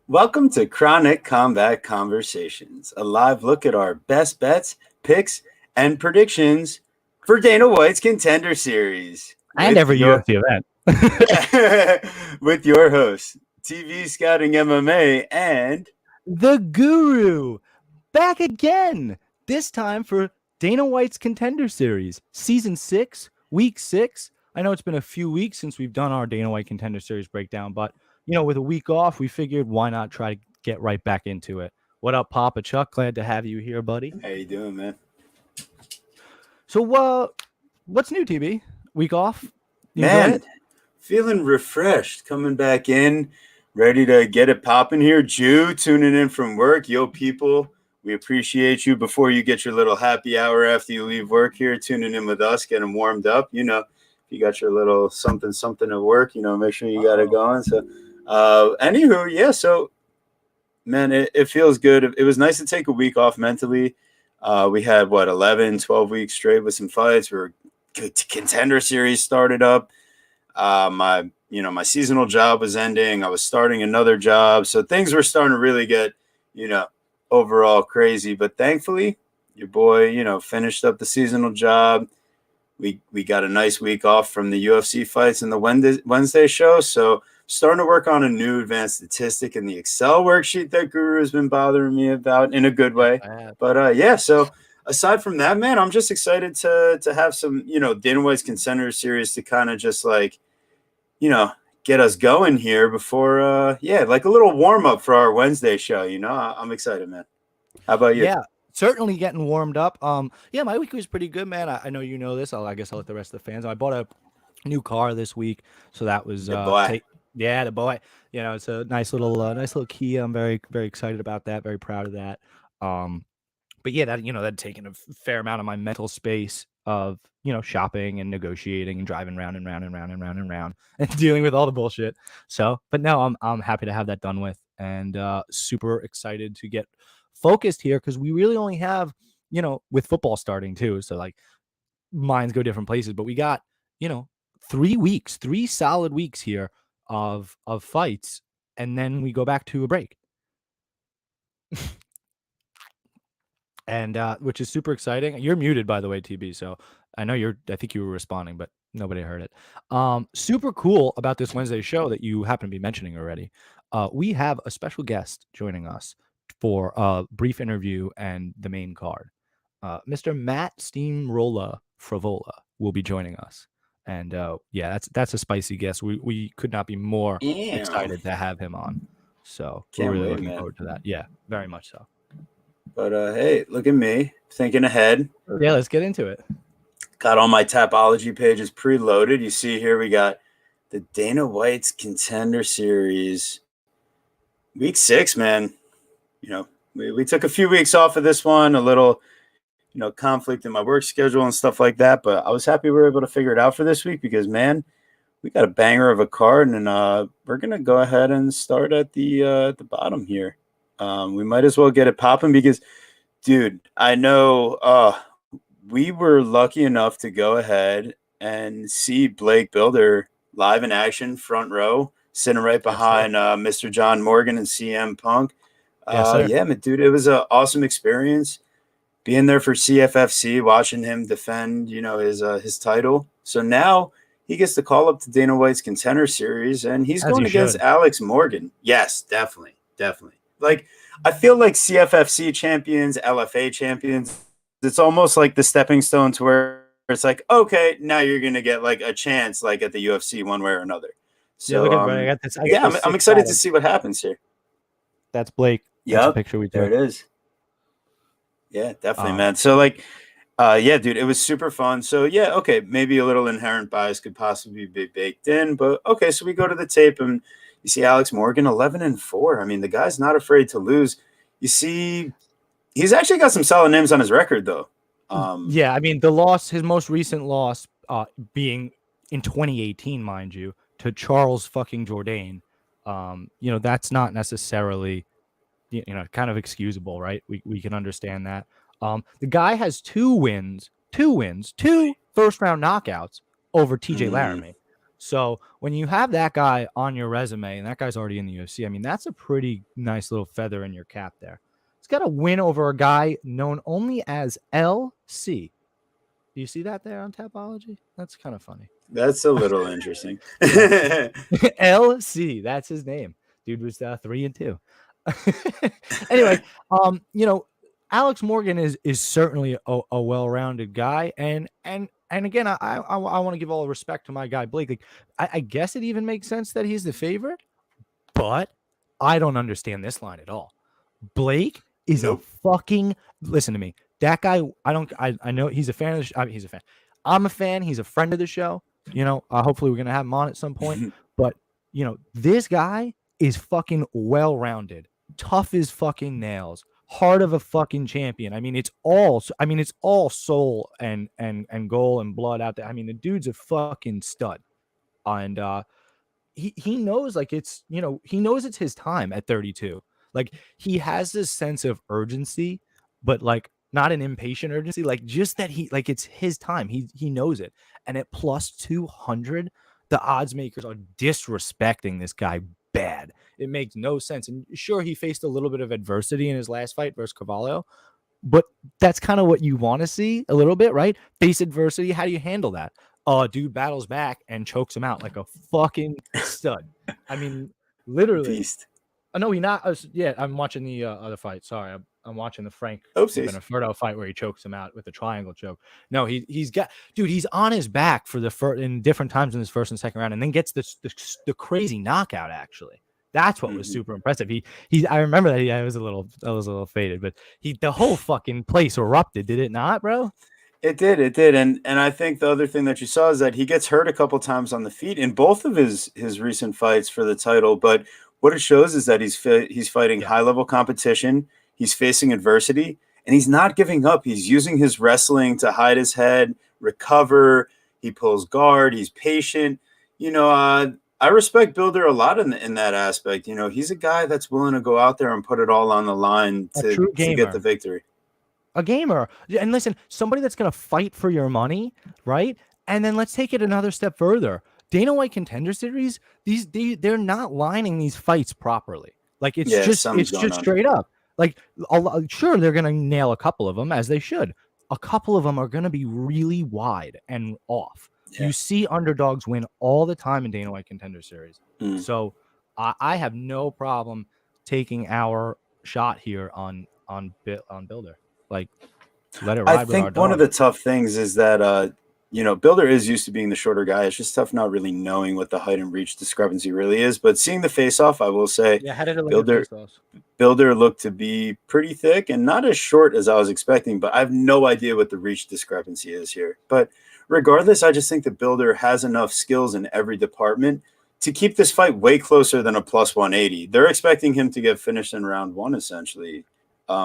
Welcome to Chronic Combat Conversations, a live look at our best bets, picks, and predictions for Dana White's Contender Series. And every UFC event. With your hosts, TV Scouting MMA and The Guru, back again, this time for Dana White's Contender Series, Season 6, Week 6. I know it's been a few weeks since we've done our Dana White Contender Series breakdown, but, with a week off, we figured why not try to get right back into it. What up, Papa Chuck? Glad to have you here, buddy. How you doing, man? So, what's new, TB? Week off? Man, feeling refreshed, coming back in, ready to get it popping here. Jew, tuning in from work. Yo, people, we appreciate you. Before you get your little happy hour after you leave work here, tuning in with us, getting warmed up. If you got your little something at work, make sure you got it going. So, anywho, yeah, so, man, it feels good. It was nice to take a week off mentally. We had, 11, 12 weeks straight with some fights. We were Contender Series started up. My seasonal job was ending. I was starting another job. So things were starting to really get, overall crazy. But thankfully, your boy, finished up the seasonal job. We got a nice week off from the UFC fights and the Wednesday show. So starting to work on a new advanced statistic in the Excel worksheet that Guru has been bothering me about in a good way. But yeah, so aside from that, man, I'm just excited to have some, Dana White's Contender Series to kind of just get us going here before, like a little warm up for our Wednesday show. I'm excited, man. How about you? Yeah, certainly getting warmed up. My week was pretty good, man. I know you know this. I guess I'll let the rest of the fans know. I bought a new car this week, so that was the boy. The boy. It's a nice little Kia. I'm very, very excited about that. Very proud of that. But yeah, that taken a fair amount of my mental space of, shopping and negotiating and driving round and round and round and round and round and dealing with all the bullshit. So, but no, I'm happy to have that done with, and super excited to get focused here, because we really only have, with football starting too. So like minds go different places, but we got, 3 solid weeks here of fights, and then we go back to a break. And which is super exciting. You're muted, by the way, TB. So I know I think you were responding, but nobody heard it. Super cool about this Wednesday show that you happen to be mentioning already. We have a special guest joining us for a brief interview and the main card. Mr. Matt Steamroller Fravola will be joining us. And that's a spicy guest. We could not be more excited to have him on. So we're really looking forward to that. Yeah, very much so. But hey, look at me thinking ahead. Yeah, let's get into it. Got all my Tapology pages preloaded. You see here we got the Dana White's Contender Series, Week 6, man. We took a few weeks off of this one, a little, conflict in my work schedule and stuff like that. But I was happy we were able to figure it out for this week because, man, we got a banger of a card, and we're gonna go ahead and start at the bottom here. We might as well get it popping because, dude, I know we were lucky enough to go ahead and see Blake Bilder live in action, front row, sitting right behind Mr. John Morgan and CM Punk. Yeah, man, dude, it was an awesome experience being there for CFFC, watching him defend, his title. So now he gets to call up to Dana White's Contender Series, and he's going against Alex Morgan. Yes, definitely. Like, I feel like CFFC champions, LFA champions, it's almost like the stepping stone to where it's like, okay, now you're going to get like a chance like at the UFC one way or another. So, I'm excited to see what happens here. That's Blake. That's a picture we took. There it is. Yeah, definitely, man. So like, dude, it was super fun. So yeah, okay, maybe a little inherent bias could possibly be baked in, but okay, so we go to the tape and you see Alex Morgan, 11-4. I mean, the guy's not afraid to lose. You see, he's actually got some solid names on his record, though. I mean, his most recent loss being in 2018, mind you, to Charles fucking Jourdain. That's not necessarily, kind of excusable, right? We can understand that. The guy has two first-round knockouts over TJ Laramie. So when you have that guy on your resume and that guy's already in the UFC, I mean, that's a pretty nice little feather in your cap there. He's got a win over a guy known only as LC. Do you see that there on Tapology? That's kind of funny. That's a little interesting. LC, that's his name. Dude was 3-2. Anyway, Alex Morgan is certainly a well-rounded guy, and again, I want to give all the respect to my guy Blake. Like, I guess it even makes sense that he's the favorite, but I don't understand this line at all. Blake is a fucking, listen to me. That guy, I know he's a fan of the show. He's a fan. I'm a fan. He's a friend of the show. Hopefully we're gonna have him on at some point. But this guy is fucking well-rounded, tough as fucking nails, heart of a fucking champion. I mean, it's all soul and goal and blood out there. I mean, the dude's a fucking stud, and he knows, like, it's he knows it's his time at 32. Like, he has this sense of urgency, but like not an impatient urgency, like just that it's his time. He knows it, and at plus 200, the odds makers are disrespecting this guy bad. It makes no sense. And sure, he faced a little bit of adversity in his last fight versus Carvalho, but that's kind of what you want to see a little bit, right? Face adversity. How do you handle that? Dude battles back and chokes him out like a fucking stud. I mean, literally. Beast. No, he not. Yeah, I'm watching the other fight. Sorry, I'm watching the Frank Beneferto fight where he chokes him out with a triangle choke. No, he's on his back for in different times in his first and second round, and then gets the crazy knockout. Actually, that's what was super impressive. I remember that I was a little faded, but the whole fucking place erupted. Did it not, bro? It did, and I think the other thing that you saw is that he gets hurt a couple times on the feet in both of his recent fights for the title, but what it shows is that he's fighting high-level competition, he's facing adversity, and he's not giving up. He's using his wrestling to hide his head, recover, he pulls guard, he's patient. I respect Bilder a lot in that aspect. He's a guy that's willing to go out there and put it all on the line to get the victory. A gamer. And listen, somebody that's going to fight for your money, right? And then let's take it another step further. Dana White Contender Series, they're not lining these fights properly. Like, it's just straight up. Like, sure, they're going to nail a couple of them, as they should. A couple of them are going to be really wide and off. Yeah. You see underdogs win all the time in Dana White Contender Series. So I have no problem taking our shot here on Bilder. Like, let it ride. I think one of the tough things is that Bilder is used to being the shorter guy. It's just tough not really knowing what the height and reach discrepancy really is. But seeing the face-off, I will say, how did it look? Bilder looked to be pretty thick and not as short as I was expecting, but I have no idea what the reach discrepancy is here. But regardless, I just think that Bilder has enough skills in every department to keep this fight way closer than a plus 180. They're expecting him to get finished in round one, essentially.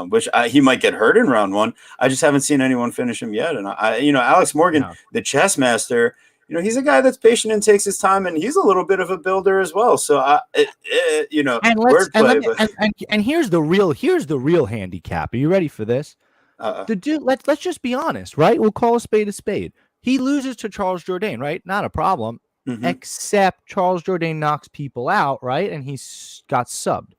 Which he might get hurt in round one. I just haven't seen anyone finish him yet. And Alex Morgan, the chess master, he's a guy that's patient and takes his time, and he's a little bit of a builder as well. So and here's the real handicap. Are you ready for this? The dude, let's just be honest, right? We'll call a spade a spade. He loses to Charles Jourdain, right? Not a problem. Except Charles Jourdain knocks people out, right? And he's got subbed.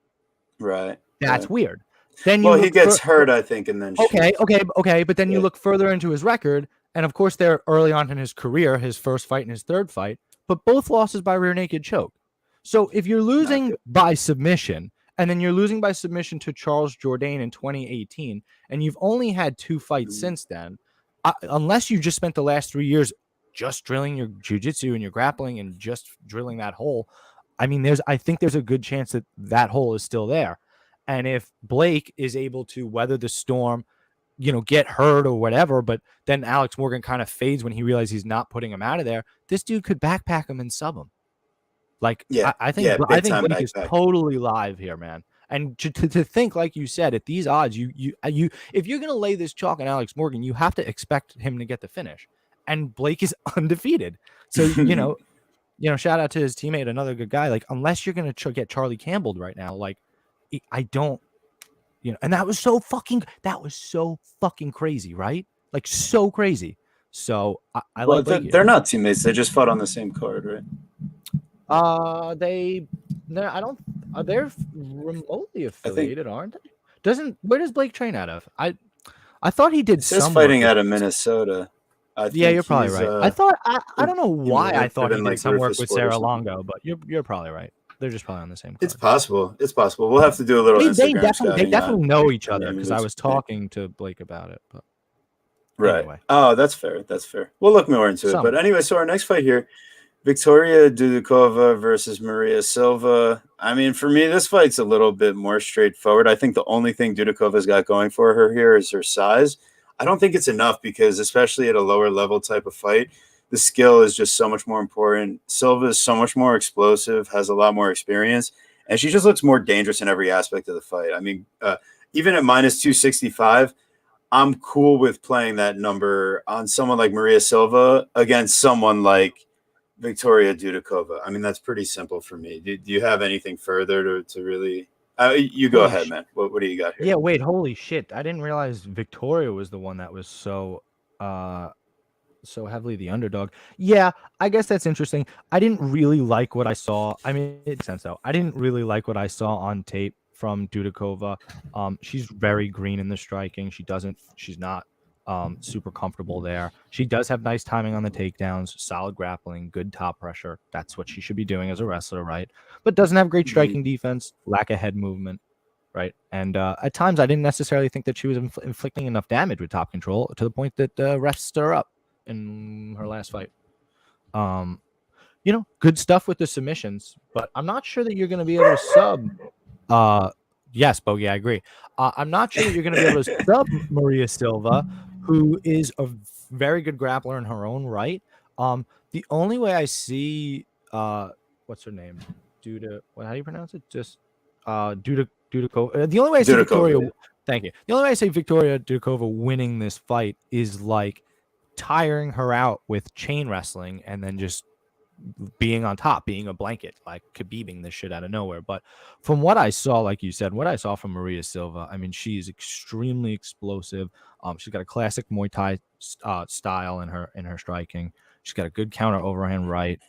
Right. That's weird. Then he gets hurt, I think, and then okay. But then you look further into his record, and of course, they're early on in his career, his first fight and his third fight, but both losses by rear naked choke. So if you're losing by submission, and then you're losing by submission to Charles Jourdain in 2018, and you've only had 2 fights since then, unless you just spent the last 3 years just drilling your jiu-jitsu and your grappling and just drilling that hole, I mean, I think there's a good chance that hole is still there. And if Blake is able to weather the storm, get hurt or whatever, but then Alex Morgan kind of fades when he realizes he's not putting him out of there, this dude could backpack him and sub him. Like, I think Blake is totally live here, man. And to think, like you said, at these odds, you if you're going to lay this chalk on Alex Morgan, you have to expect him to get the finish. And Blake is undefeated. So, shout out to his teammate, another good guy. Like, unless you're going to get Charlie Campbelled right now, like, I don't, and that was so fucking crazy, right? Like, so crazy. So I Well, like Blake they're here. not teammates. They just fought on the same card, right? They're remotely I think affiliated, aren't they? Where does Blake train out of? I thought he did it says some work fighting with. out of Minnesota. I Yeah, think you're probably he's right. I don't know he why might I live thought he in did like some work Rufus with Sport or Sarah something. Longo, but you're probably right. They're just probably on the same card. It's possible. It's possible. We'll have to do a little Instagram scouting. They definitely know each on other because I Imovic's was pick. talking to Blake about it. But Right. anyway, Oh, that's fair. That's fair. We'll look more into it. But anyway, so our next fight here, Vicktoriya Dudakova versus Maria Silva. I mean, for me, this fight's a little bit more straightforward. I think the only thing Dudakova's got going for her here is her size. I don't think it's enough because, especially at a lower level type of fight, the skill is just so much more important. Silva is so much more explosive, has a lot more experience, and she just looks more dangerous in every aspect of the fight. I mean, even at minus 265, I'm cool with playing that number on someone like Maria Silva against someone like Vicktoriya Dudakova. I mean, that's pretty simple for me. Do you have anything further to really? You go ahead, man. What do you got here? Yeah, wait, holy shit. I didn't realize Vicktoriya was the one that was so heavily the underdog. Yeah, I guess that's interesting. I didn't really like what I saw. I mean, it makes sense though. I didn't really like what I saw on tape from Dudakova. She's very green in the striking. She's not super comfortable there. She does have nice timing on the takedowns, solid grappling, good top pressure. That's what she should be doing as a wrestler, right? But doesn't have great striking defense, lack of head movement, right? And at times I didn't necessarily think that she was inflicting enough damage with top control to the point that refs stood her up in her last fight. Good stuff with the submissions, but I'm not sure that you're going to be able to sub. Yes, Bogey, I agree. I'm not sure that you're going to be able to sub Maria Silva, who is a very good grappler in her own right. The only way I see, what's her name? How do you pronounce it? Just Dudakova. The only way I see Vicktoriya. Yeah. Thank you. The only way I see Vicktoriya Dudakova winning this fight is like tiring her out with chain wrestling and then just being on top, being a blanket, like Khabibing this shit out of nowhere. But from what I saw, like you said, what I saw from Maria Silva, I mean, she's extremely explosive. She's got a classic Muay Thai style in her striking. She's got a good counter overhand right.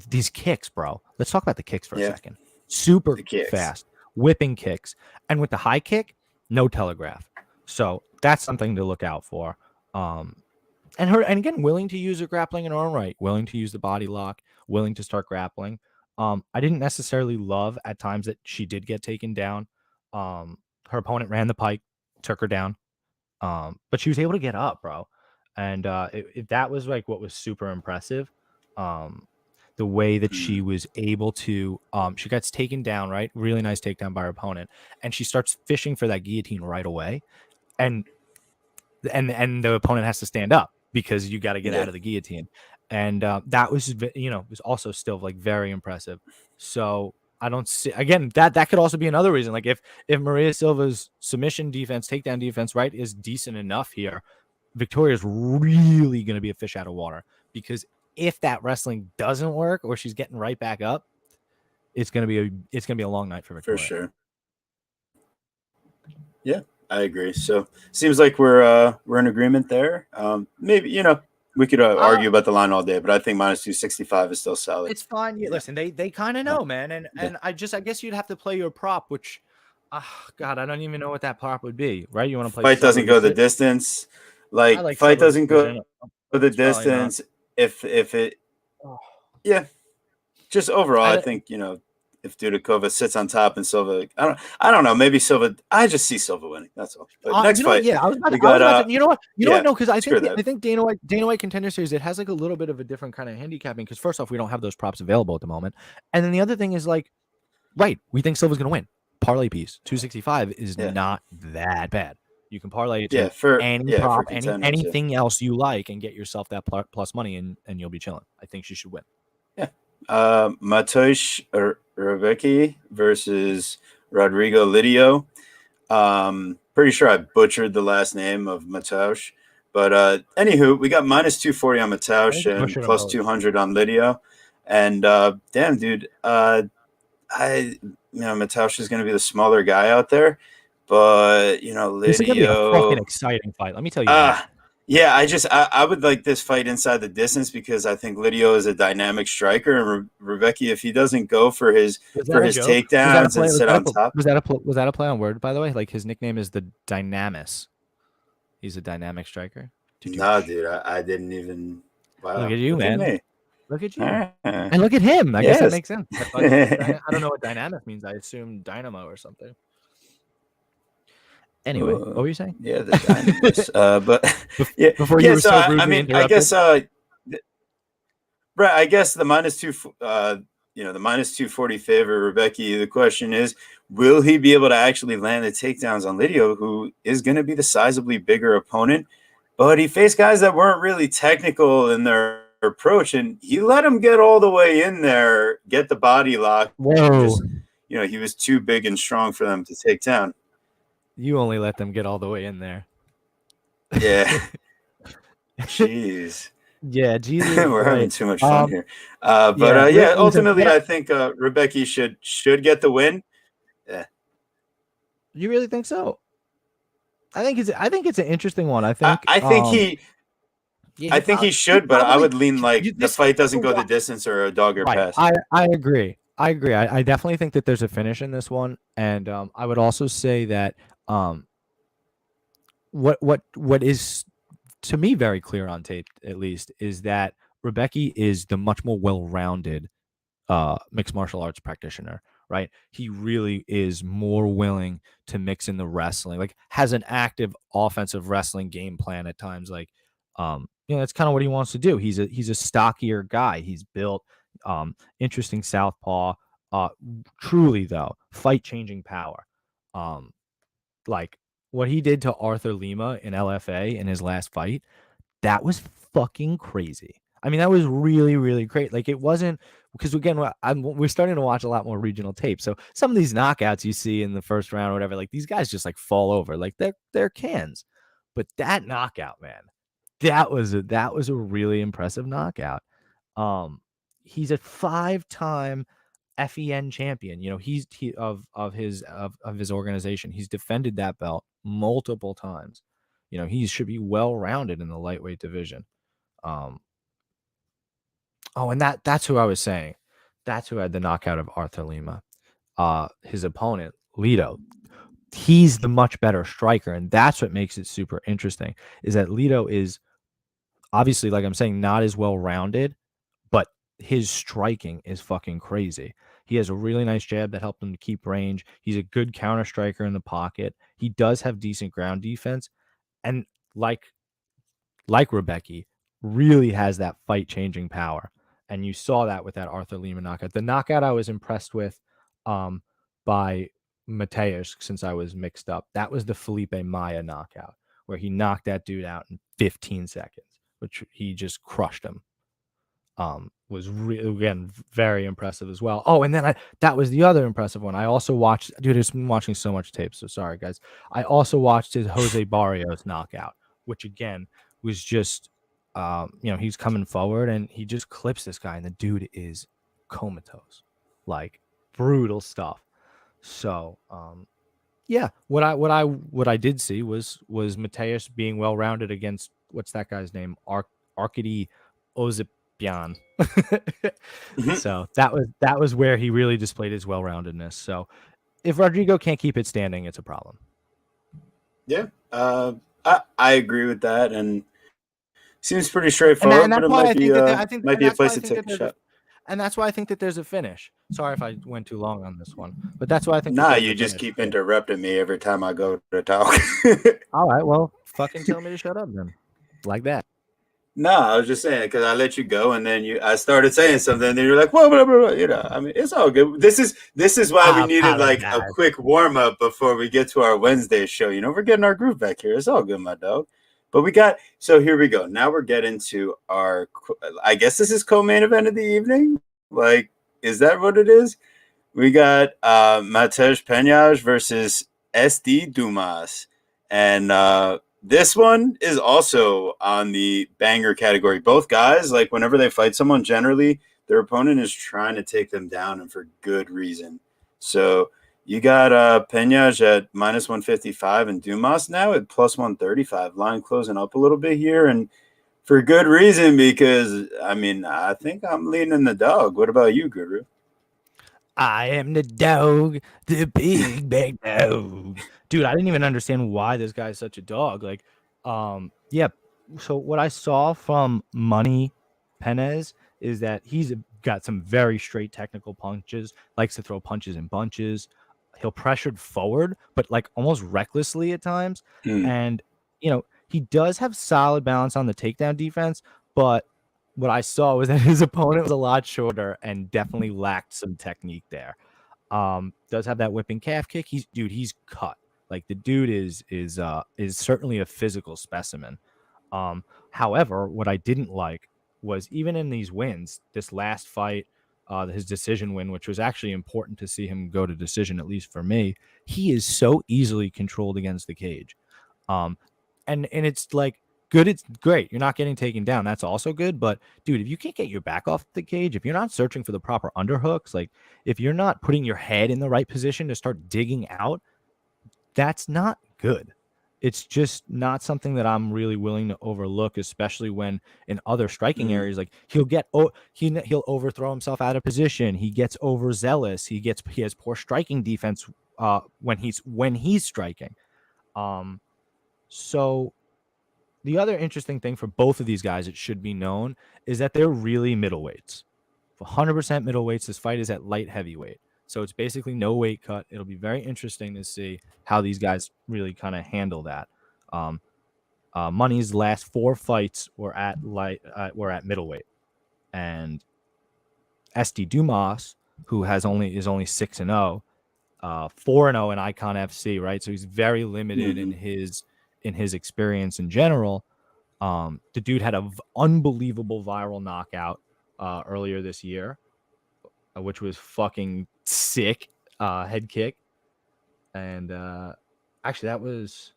These kicks, bro. Let's talk about the kicks for a second. Super fast, whipping kicks. And with the high kick, no telegraph. So that's something to look out for. And again, willing to use her grappling in her own right, willing to use the body lock, willing to start grappling. I didn't necessarily love at times that she did get taken down. Her opponent ran the pike, took her down. But she was able to get up, bro. And that was like what was super impressive. The way that she was able to, she gets taken down, right? Really nice takedown by her opponent. And she starts fishing for that guillotine right away. And the opponent has to stand up because you got to get out of the guillotine. And that was, was also still like very impressive. So I don't see, again, that could also be another reason. Like if Maria Silva's submission defense, takedown defense, right, is decent enough here, Vicktoriya is really going to be a fish out of water, because if that wrestling doesn't work or she's getting right back up, it's going to be a long night for Vicktoriya. For sure. Yeah, I agree. So seems like we're in agreement there. Maybe, we could argue about the line all day, but I think minus 265 is still solid. It's fine. Yeah. Listen, they kind of know, man. And I guess you'd have to play your prop, which, God, I don't even know what that prop would be, right? You want to play fight doesn't go the distance. Like fight doesn't go the distance. If it, just overall, I think, if Dudakova sits on top and Silva, I don't know. Maybe Silva. I just see Silva winning. That's all. But next fight, I was about to, you know what? No, because I think Dana White Contender Series, it has like a little bit of a different kind of handicapping. Because first off, we don't have those props available at the moment, and then the other thing is like, right, we think Silva's gonna win. Parlay piece 265 is not that bad. You can parlay it to any prop, anything else you like, and get yourself that plus money, and you'll be chilling. I think she should win. Yeah. Matosh Rebecki versus Rodrigo Lidio. Pretty sure I butchered the last name of Matosh, but anywho, we got minus 240 on Matosh and plus 200 on Lidio. And damn, dude, Matosh is going to be the smaller guy out there, but Lidio. This is going to be a fucking exciting fight. Let me tell you that. Yeah, I would like this fight inside the distance because I think Lidio is a dynamic striker, and Rebecki, if he doesn't go for his Was that a joke? Was that a takedowns play? and sit on top. Was that a play on word, by the way? Like his nickname is the Dynamis. He's a dynamic striker. No, dude, I didn't even. Look Wow, at you, look at man. me. Look at you. All right. And look at him. I guess that Yes. makes sense. I don't know what dynamic means. I assume dynamo or something. Anyway, what were you saying? Yeah, the Dynamis. But yeah, Before you were so rudely I mean, interrupted. I guess right. I guess the -2, the -240 favor Rebecki. The question is, will he be able to actually land the takedowns on Lidio, who is going to be the sizably bigger opponent? But he faced guys that weren't really technical in their approach, and he let him get all the way in there, get the body lock. Whoa. Just, he was too big and strong for them to take down. You only let them get all the way in there. Yeah. Jeez. Yeah, Jesus. We're having too much fun here. Ultimately, I think Rebecki should get the win. Yeah. You really think so? I think it's an interesting one. I think he should, but I would lean like the fight doesn't go the distance or a dog or pass. I agree. I definitely think that there's a finish in this one, and I would also say that what is to me very clear on tape, at least, is that Rebecki is the much more well-rounded mixed martial arts practitioner. Right, he really is more willing to mix in the wrestling, like has an active offensive wrestling game plan at times. Like, that's kind of what he wants to do. He's a stockier guy. He's built, interesting southpaw. Truly though, fight changing power. Like what he did to Arthur Lima in LFA in his last fight, that was fucking crazy. I mean, that was really, really great. Like it wasn't. Because again, we're starting to watch a lot more regional tape. So some of these knockouts you see in the first round or whatever, like these guys just like fall over, like they're cans. But that knockout, man, that was a really impressive knockout. He's a 5-time FEN champion. He's of his organization. He's defended that belt multiple times. He should be well rounded in the lightweight division. Oh, and that's who I was saying. That's who had the knockout of Arthur Lima. His opponent, Lidio. He's the much better striker, and that's what makes it super interesting, is that Lidio is obviously, like I'm saying, not as well-rounded, but his striking is fucking crazy. He has a really nice jab that helped him to keep range. He's a good counter striker in the pocket. He does have decent ground defense, and like Rebecki, really has that fight-changing power. And you saw that with that Arthur Lima knockout. The knockout I was impressed with by Mateusz, since I was mixed up, that was the Felipe Maya knockout, where he knocked that dude out in 15 seconds, which he just crushed him. Was again very impressive as well. Oh, and then that was the other impressive one. I also watched, dude, I've been watching so much tape, so sorry guys. I also watched his Jose Barrios knockout, which again was just he's coming forward and he just clips this guy, and the dude is comatose, like brutal stuff. So what I did see was Mateusz being well rounded against, what's that guy's name, Arkady Ozipian. So that was where he really displayed his well roundedness. So if Rodrigo can't keep it standing, it's a problem. Yeah, I agree with that, and seems pretty straightforward. And that's but it might be a place to take a shot. And that's why I think that there's a finish. Sorry if I went too long on this one, but that's why I think. Nah, you just keep interrupting me every time I go to talk. All right, well, fucking tell me to shut up then, like that. No, I was just saying, because I let you go, and then I started saying something, and then you're like, whoa, blah, blah, blah. I mean, it's all good. This is why we needed like a quick warm up before we get to our Wednesday show. We're getting our groove back here. It's all good, my dog. But so here we go. Now we're getting to our, I guess this is co-main event of the evening. Like, is that what it is? We got Matej Penaz versus Sedriques Dumas. And this one is also on the banger category. Both guys, like whenever they fight someone, generally their opponent is trying to take them down, and for good reason. So You got Penaz at -155 and Dumas now at +135. Line closing up a little bit here, and for good reason, because I mean, I think I'm leaning the dog. What about you, Guru? I am the dog, the big bad dog. Dude, I didn't even understand why this guy is such a dog. Like, yeah. So what I saw from Money Penaz is that he's got some very straight technical punches, likes to throw punches in bunches. He'll pressure forward, but like almost recklessly at times. Mm. And, he does have solid balance on the takedown defense, but what I saw was that his opponent was a lot shorter and definitely lacked some technique there. Does have that whipping calf kick. He's cut. Like the dude is certainly a physical specimen. However, what I didn't like was even in these wins, this last fight, his decision win, which was actually important to see him go to decision, at least for me, he is so easily controlled against the cage. And it's like good, it's great. You're not getting taken down. That's also good. But dude, if you can't get your back off the cage, if you're not searching for the proper underhooks, like if you're not putting your head in the right position to start digging out, that's not good. It's just not something that I'm really willing to overlook, especially when in other striking areas, like he'll overthrow himself out of position. He gets overzealous. He has poor striking defense when he's striking. So the other interesting thing for both of these guys, it should be known, is that they're really middleweights. 100% middleweights. This fight is at light heavyweight. So it's basically no weight cut. It'll be very interesting to see how these guys really kind of handle that. Money's last 4 fights were at middleweight. And SD Dumas, who is only 6-0, 4-0 in Icon FC, right? So he's very limited in his experience in general. The dude had an unbelievable viral knockout earlier this year, which was fucking sick, head kick. And actually that was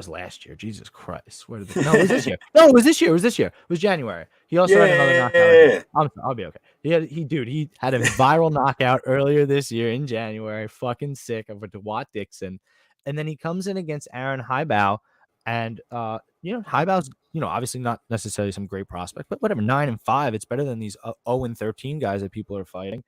last year. Jesus Christ. No, it was this year. No, it was this year. It was January. He also had another knockout. I'll be okay. He had a viral knockout earlier this year in January. Fucking sick of it to Watt Dixon. And then he comes in against Aaron Highbow. And Highbow's, obviously not necessarily some great prospect, but whatever, 9-5. It's better than these 0-13 guys that people are fighting.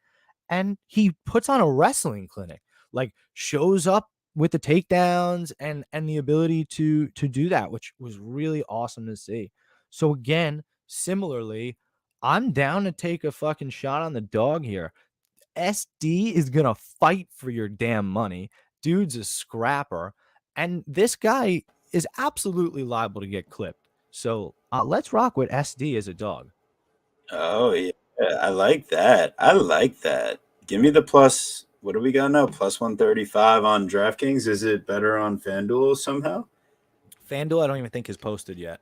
And he puts on a wrestling clinic, like shows up with the takedowns and the ability to do that, which was really awesome to see. So again, similarly, I'm down to take a fucking shot on the dog here. SD is gonna fight for your damn money. Dude's a scrapper, and this guy is absolutely liable to get clipped. So let's rock with SD as a dog. Oh yeah, I like that. Give me the plus. What do we got now? +135 on DraftKings. Is it better on FanDuel somehow? FanDuel, I don't even think is posted yet.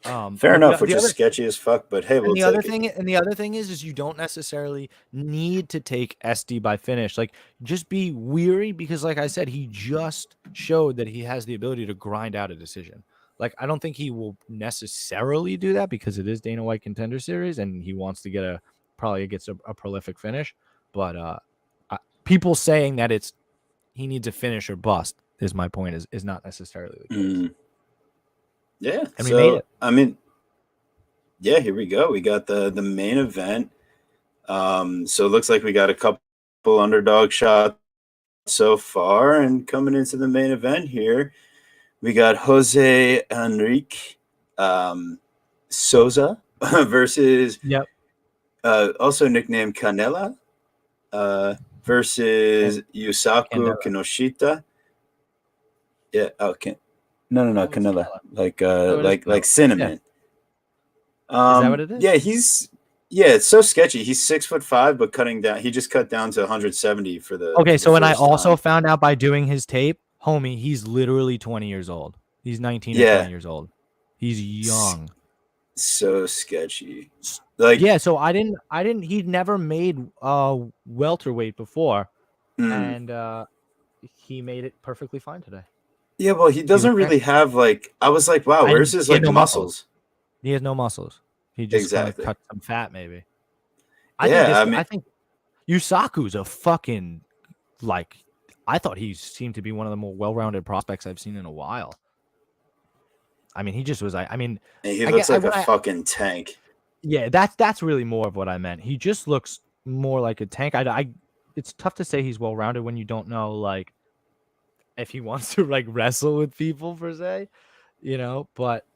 Fair enough, which is sketchy as fuck, but hey, we'll take it. And the other thing is you don't necessarily need to take SD by finish. Like, just be weary because, like I said, he just showed that he has the ability to grind out a decision. Like, I don't think he will necessarily do that because it is Dana White Contender Series and he wants to probably gets a prolific finish. But people saying that he needs a finish or bust is my point, is not necessarily the case. Yeah, and we made it. I mean, yeah, here we go. We got the main event. So it looks like we got a couple underdog shots so far, and coming into the main event here, we got Jose Henrique Soza versus also nicknamed Canela versus Yusaku Kinoshita. Yeah, okay. No, Canela. Like cinnamon. Yeah. Is that what it is? Yeah, it's so sketchy. He's 6'5", but cutting down. He just cut down to 170 for the. Okay, so when I also found out by doing his tape, homie, he's literally 20 years old. He's 19 or 20 years old. He's young. So sketchy. So I didn't. He'd never made welterweight before, and he made it perfectly fine today. Yeah, well, he doesn't really have I was like, wow, where's his muscles? He has no muscles. He just cut some fat, maybe. I think Yusaku's a fucking like. I thought he seemed to be one of the more well-rounded prospects I've seen in a while. I mean, he just was. I mean, he looks like a fucking tank. Yeah, that's really more of what I meant. He just looks more like a tank. It's tough to say he's well-rounded when you don't know like if he wants to like wrestle with people per se, you know. But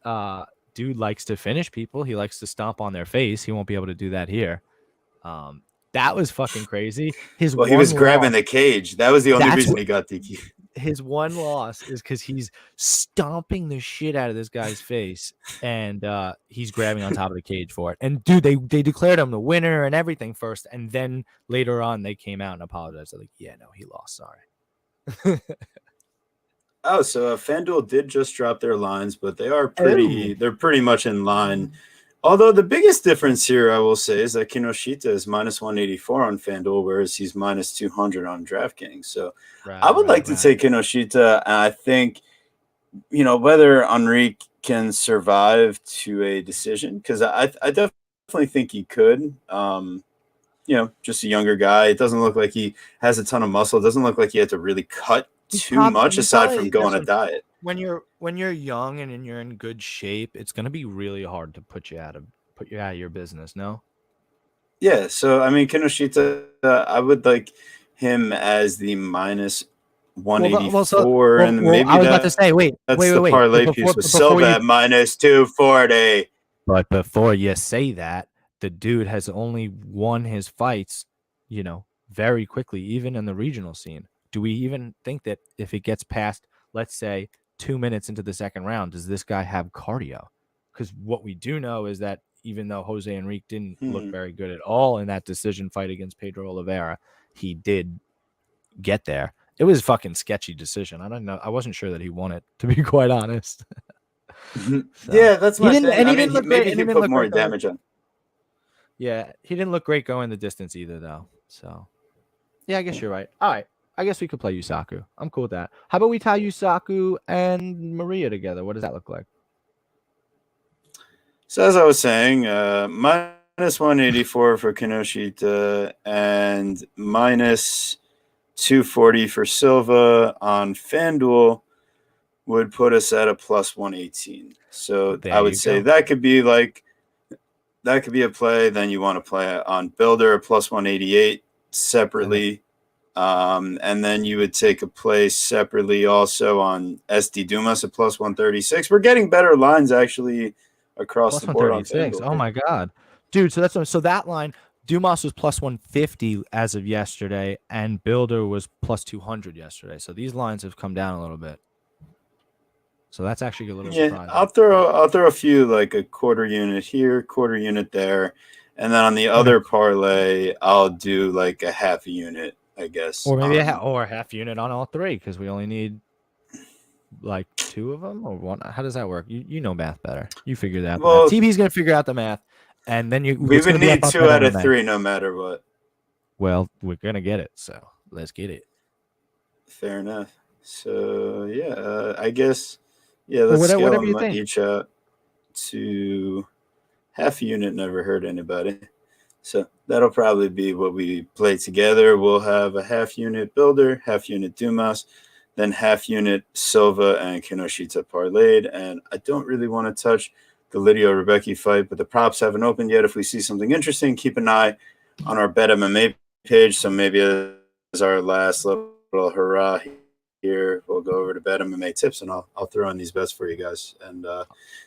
dude likes to finish people. He likes to stomp on their face. He won't be able to do that here. That was fucking crazy. He was grabbing the cage. That was the only reason he got DQ. His one loss is because he's stomping the shit out of this guy's face, and he's grabbing on top of the cage for it. And dude, they declared him the winner and everything first, and then later on they came out and apologized. They're like, yeah, no, he lost. Sorry. Oh, so FanDuel did just drop their lines, but they are they're pretty much in line. Although the biggest difference here, I will say, is that Kinoshita is minus 184 on FanDuel, whereas he's minus 200 on DraftKings. So I would like to take Kinoshita, and I think, whether Henrique can survive to a decision, because I definitely think he could. Just a younger guy. It doesn't look like he has a ton of muscle. It doesn't look like he had to really cut too much aside from going on a diet. When you're young and you're in good shape, it's going to be really hard to put you out of your business. No. Yeah. So I mean, Kinoshita, I would like him as the minus 184, and maybe I was about to say, wait, the parlay piece with Silva at minus 240. But before you say that, the dude has only won his fights, very quickly, even in the regional scene. Do we even think that if it gets past, let's say, 2 minutes into the second round, does this guy have cardio? Because what we do know is that even though Jose Henrique didn't look very good at all in that decision fight against Pedro Oliveira, he did get there. It was a fucking sketchy decision. I don't know. I wasn't sure that he won it, to be quite honest. Yeah, that's my thing. Maybe he put more damage on. Yeah, he didn't look great going the distance either, though. So, yeah, I guess you're right. All right. I guess we could play Yusaku. I'm cool with that. How about we tie Yusaku and Maria together? What does that look like? So as I was saying, minus 184 for Kinoshita and minus 240 for Silva on FanDuel would put us at a plus 118. So I would say that could be a play. Then you want to play on Bilder plus 188 separately. And then you would take a play separately also on SD Dumas at plus 136. We're getting better lines actually across the board on FanDuel. Oh my god, dude! So that line, Dumas was plus 150 as of yesterday, and Bilder was plus 200 yesterday. So these lines have come down a little bit. So that's actually a little surprising. I'll throw a few, like a quarter unit here, quarter unit there, and then on the other parlay, I'll do like a half a unit, I guess, or maybe a half unit on all three, because we only need like two of them or one. How does that work? You know math better. You figure that. Well, TV's gonna figure out the math, and then we would need 2 out of 3 no matter what. Well, we're gonna get it, so let's get it. Fair enough. So yeah, I guess let's scale them each out to half a unit. Never hurt anybody. So that'll probably be what we play together. We'll have a half unit Bilder, half unit Dumas, then half unit Silva and Kinoshita parlayed. And I don't really want to touch the Lidio Rebecki fight, but the props haven't opened yet. If we see something interesting, keep an eye on our Bet MMA page. So maybe as our last little hurrah here, we'll go over to Bet MMA tips, and I'll throw in these bets for you guys. And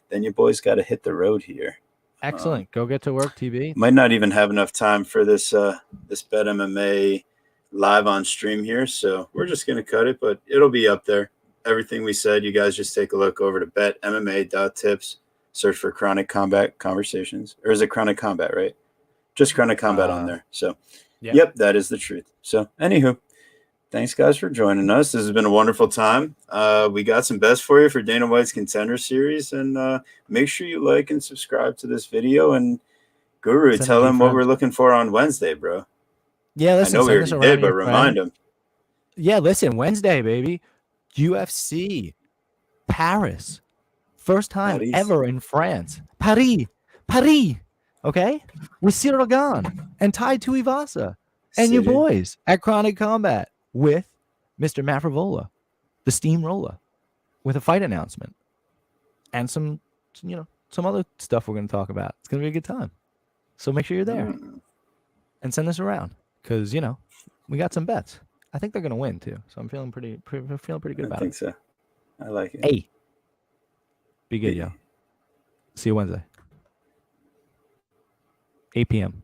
then you boys got to hit the road here. Excellent. Go get to work, TV. Might not even have enough time for this Bet MMA live on stream here, so we're just going to cut it, but it'll be up there. Everything we said, you guys just take a look over to betmma.tips, search for Chronic Combat Conversations, or is it Chronic Combat, right? Just Chronic Combat on there. So, yep, that is the truth. So, anywho, thanks, guys, for joining us. This has been a wonderful time. We got some bets for you for Dana White's Contender Series, and make sure you like and subscribe to this video. And Guru, tell them what we're looking for on Wednesday, bro. Yeah, listen, I know we already did, but remind them. Yeah, listen, Wednesday, baby. UFC, Paris. First time ever in France. Paris. Okay? With Cyril Gane and Tai Tuivasa. and you City. boys at Chronic Combat with Mr. Matt Frivola, the Steamroller, with a fight announcement and some other stuff we're going to talk about. It's going to be a good time. So make sure you're there and send this around because, we got some bets. I think they're going to win too. So I'm feeling pretty good about it. I think so. I like it. Hey, be good, yo. See you Wednesday. 8 p.m.